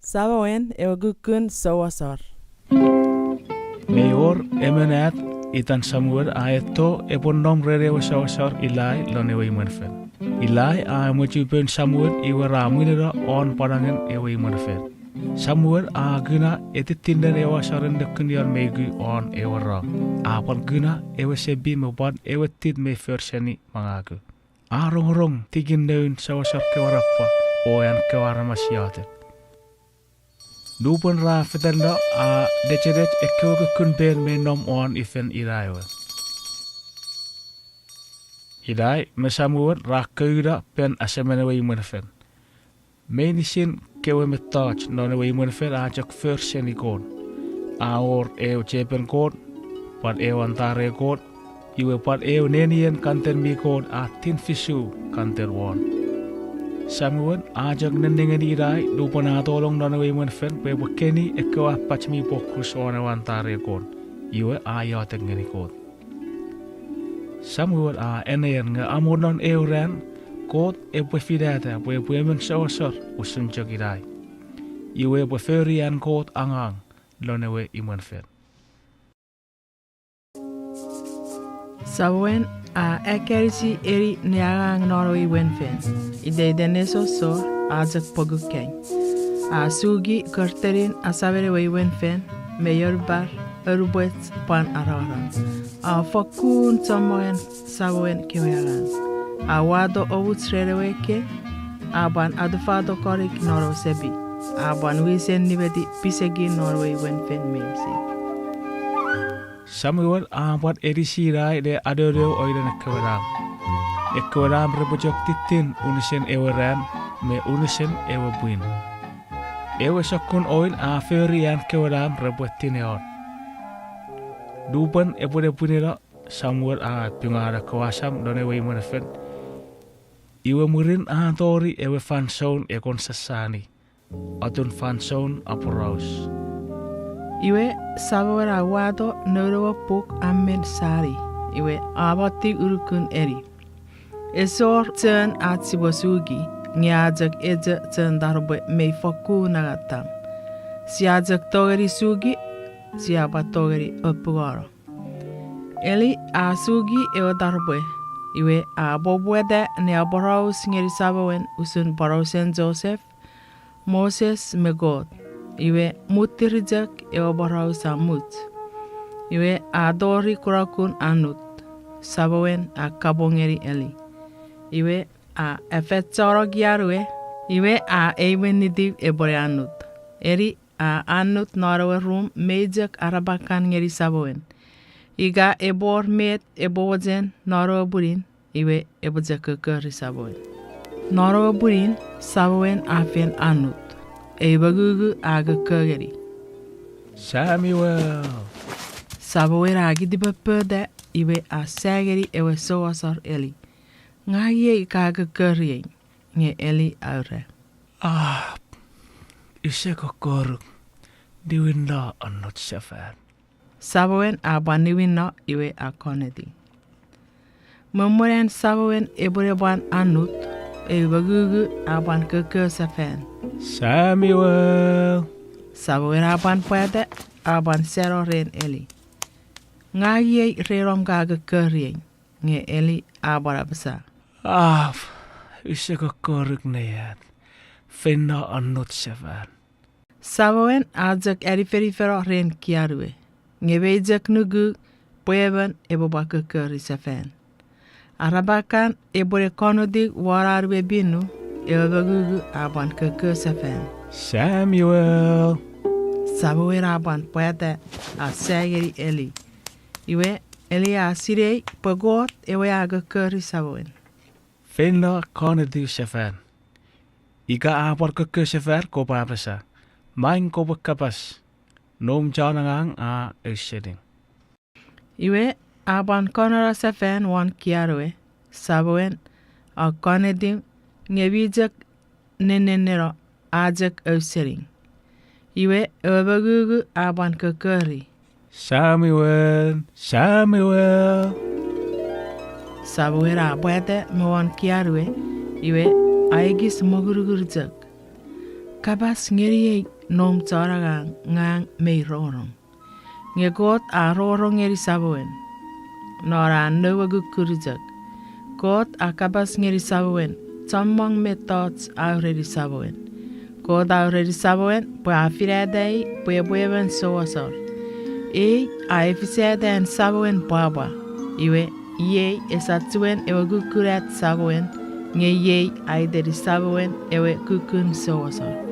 Sabawen ewagukun sawasar. Mayor emenat itan Samuel aeto epondom rere wasawasar ilai lonewe imanfen. Ilai a mojuben Samuel iwa ramunira on parangan ewa imanfen. Samuel a guna etitindan ewa saran dekun yon megu on ewa ra. Apal guna ewa sebi mebad ewa tid me ferseni mangagu. A rong tigin daun sawasar kewarapa oyan kewaramasyate. Dupan ra fetenda a deceret ekewagukun ben me nom on ifen iraiwa. Idai mesamuat rakeuda pen asemene we imanfen. Menisin kewe metach nona we imanfen ajak versen ikon. Aor eo chepen kon, pat eo antare kon, iwe pat eo nenien kanten mi kon a tin fisu kanten won. Samuel ajak nendengen irai dupan atolong nona we imanfen pe wakeni ekewa pachmi pokus ona wantare kon. Iwe ayatek ngeni kon. Samuel a eneyen nga amonon euren kot epe fidata po epe men sawasar usun jogirai. Iwe po ferian kot angang lonewe imanfen. Sawen a ekerisi eri niagang noroi wenfen. Ide deneso so ajak pogukeng. A sugi kerterin asabere we wenfen mayor bar erubuet pan araran. A fakun samoen sawen kewaran. A wado ovutsrere weke. A ban adufado korik noro sebi. A ban wisen nibedi pisegi norway wenfen meisi. Samuel amat erisirai de adoreu oidan ekweram. Ekweram rebojok titin unisen eweran me unisen ewebuin. Ewe sokun oin a ferian keweram rebotin eon. Duban epode punira Samuel a pingara kawasam done we imanfen. Iwe murin a tori ewe fanson ekon sasani. Atun fanson apuraus. Iwe sabawara wado norowa pok amen sari. Iwe abati urukun eri. Esor ten atsibosugi. Ngiajak eja ten darbe mei faku nagatam. Siajak togeri sugi. Siapa togeri opugaro. Eli a sugi ewa darbe. Iwe a bobwede ne abaraus ngeri sabawen usun barausen Joseph. Moses megod. Iwe mutirijak ewa baraus amut. Iwe a dori kurakun anut. Sabawen a kabongeri eli. Iwe a efetsoro giarwe. Iwe a ewen nidib ebore anut. Eri a anut narawe room mejak arabakan ngeri sabawen. Iga ebor met ebojen narawe burin. Iwe ebojak kekeri sabawen. Narawe burin sabawen afen anut. Ebagugu aga kageri. Samuel. Sabawen agi dibapede iwe a sageri ewe sawasar eli. Ngaye ikaga kageri nge eli aure. Iseko koruk diwinda anot sefan. Sabawen abaniwina iwe a konedi. Memoren sabawen eboreban anut. Ebagugu aban keke sefen. Samuel. Sabawen aban pwede aban sero ren eli. Ngaye rerom gaga kageri nge eli abarabasa. Iseko koruk neyat. Finna anot sefan. Sabawen ajak eriferifero ren kiarwe. Ngebejak nugu pweben ebobaka keri sefen. Arabakan ebore konodig wararwe binu ebagugu aban keke sefen. Samuel. Sabawen aban pwede a sageri eli. Iwe eli a sirei pagot ewe aga keri sabawen. Finna konedi sefan. Ika apar keke sefer ko papasa. Main ko bakapas. Nom janangang a eseding. Iwe aban konora sefen wan kiarwe. Sabawen a konedim ngebijak nenenero ajak eusering. Iwe ebagugu aban kekeri. Samuel. Sabawen abwede me wan kiarwe. Iwe aegis mogurugurjak. kabas ngeri nom taragang ngang may rorong. Nge God a rorong ngeri sabuin. Nora nawa gukurijak. God a kabas ngeri sabuin. Tammang me thoughts already sabuin. God already sabuin. Pua firadei pua buevan soasor. A efiseden sabuin pua. Iwe ye esatuen ewa gukurat sabuin. Nge ye ay deri sabuin ewe kukun soasor.